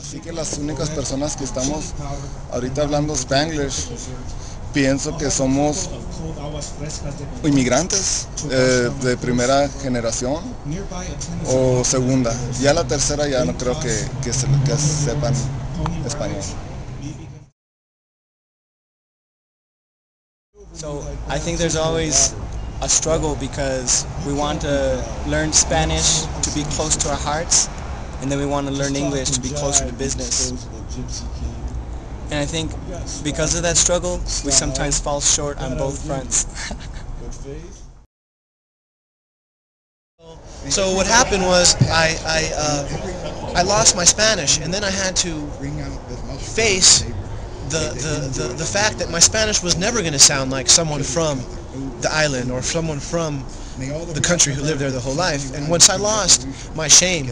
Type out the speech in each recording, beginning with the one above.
Así que las únicas personas que estamos ahorita hablando Spanglish, pienso que somos inmigrantes de primera generación o segunda. Ya la tercera ya no creo que sepan español. So I think there's always a struggle because we want to learn Spanish to be close to our hearts, and then we want to learn English to be closer to business. And I think because of that struggle, we sometimes fall short on both fronts. So what happened was I lost my Spanish, and then I had to face the fact that my Spanish was never going to sound like someone from the island or someone from the country who lived there the whole life. And once I lost my shame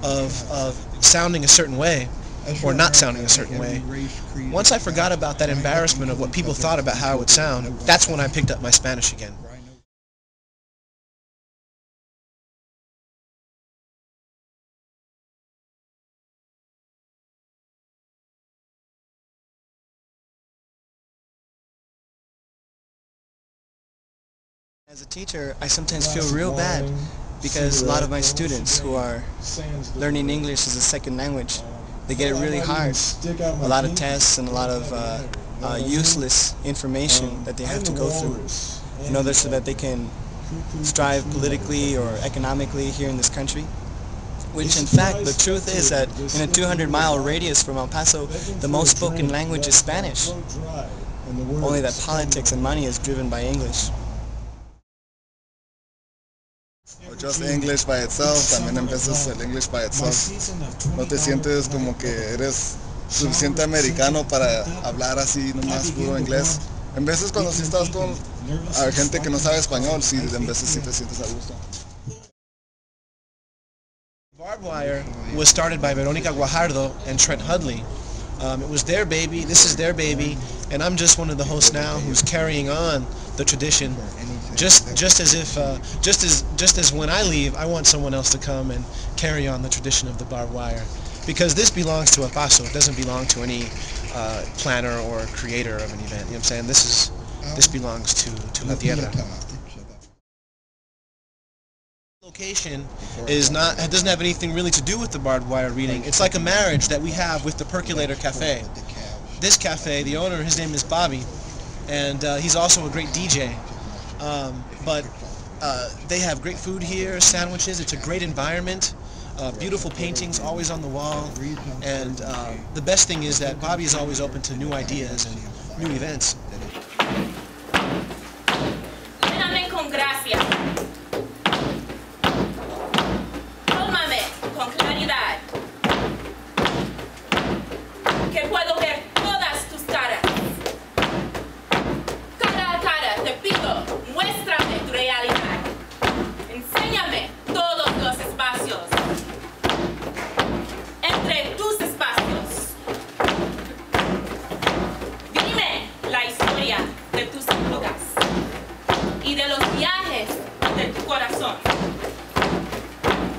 of sounding a certain way, or not sounding a certain way, once I forgot about that embarrassment of what people thought about how I would sound, that's when I picked up my Spanish again. As a teacher, I sometimes feel real bad because a lot of my students who are learning English as a second language, they get it really hard. A lot of tests and a lot of useless information that they have to go through in order so that they can strive politically or economically here in this country. Which in fact, the truth is that in a 200-mile radius from El Paso, the most spoken language is Spanish. Only that politics and money is driven by English. Or just English by itself, también empiezas el English by itself. No te sientes como que eres suficiente americano para hablar así nomás puro inglés. En veces cuando sí estás con gente que no sabe español, sí, en veces sí te sientes a gusto. Barbed Wire was started by Veronica Guajardo and Trent Hudley. It was their baby, this is their baby, and I'm just one of the hosts now who's carrying on the tradition. Just as when I leave, I want someone else to come and carry on the tradition of the barbed wire, because this belongs to El Paso. It doesn't belong to any planner or creator of an event. You know what I'm saying? This belongs to La Tierra. Location doesn't have anything really to do with the barbed wire reading. It's like a marriage that we have with the Percolator Cafe. This cafe, the owner, his name is Bobby, and he's also a great DJ. But they have great food here, sandwiches. It's a great environment, beautiful paintings always on the wall, and the best thing is that Bobby is always open to new ideas and new events.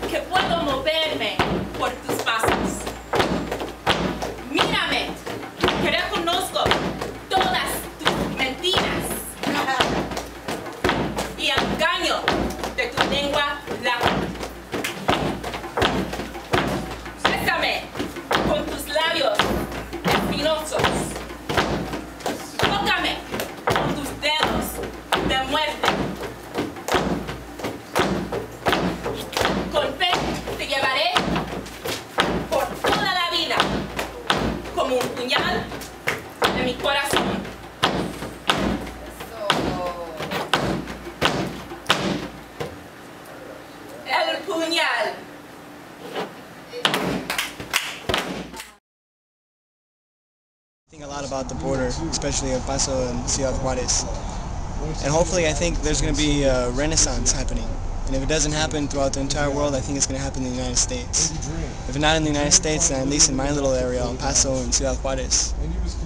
Que puedo moverme por tus pasos. Mírame, que reconozco todas tus mentiras y engaño de tu lengua larga. Bésame con tus labios espinosos. Tócame con tus dedos de muerte. Te llevaré por toda la vida como un puñal de mi corazón. El puñal. I think a lot about the border, especially El Paso and Ciudad Juarez. And hopefully I think there's going to be a renaissance happening. And if it doesn't happen throughout the entire world, I think it's going to happen in the United States. If not in the United States, then at least in my little area, El Paso and Ciudad Juarez.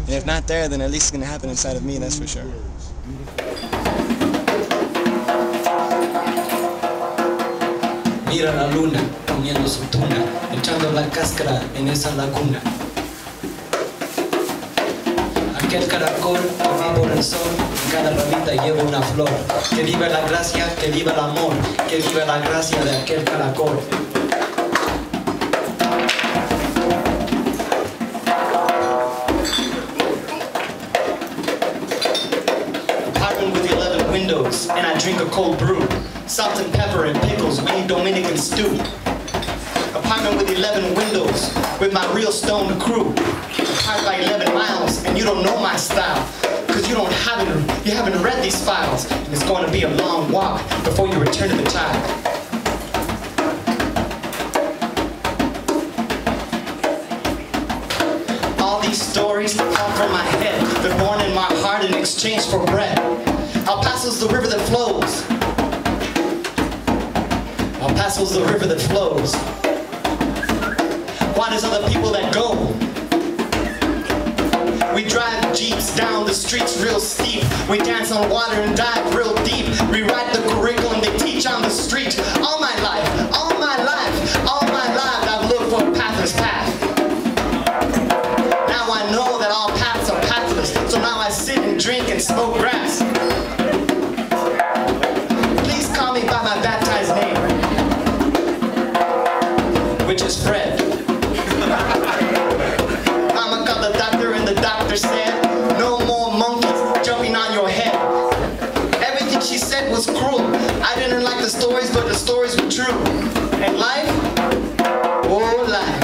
And if not there, then at least it's going to happen inside of me, that's for sure. Mira la luna. comiendo su tuna, echando la cáscara en esa laguna. Aquel caracol que va por el sol, en cada ramita lleva una flor. Que viva la gracia, que viva el amor, que viva la gracia de aquel caracol. Apartment with 11 windows, and I drink a cold brew. Salt and pepper and pickles, we need Dominican stew. Apartment with 11 windows, with my real stoned crew. Apart by 11 miles, and you don't know my style, cause you haven't read these files, and it's going to be a long walk before you return to the child. All these stories come from my head, they're born in my heart in exchange for bread. El Paso's the river that flows. El Paso's the river that flows. Juárez are the people that go. We drive jeeps down the streets real steep. We dance on water and dive real deep. Rewrite the curriculum they teach on the street. All my life, all my life, all my life I've looked for a pathless path. Now I know that all paths are pathless, so now I sit and drink and smoke grass. Please call me by my baptized name, which is Fred. Mama called the doctor and the doctor said, no more monkeys jumping on your head. Everything she said was cruel. I didn't like the stories, but the stories were true. And life? Oh, life.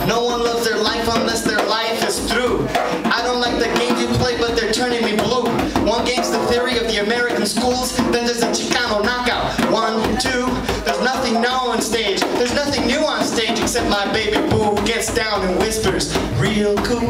No one loves their life unless their life is through. I don't like the games you play, but they're turning me blue. One game's the theory of the American schools, then there's a Chicano knockout. 1, 2, there's nothing new on stage. There's nothing new on stage except my baby boo who gets down and whispers, real cool.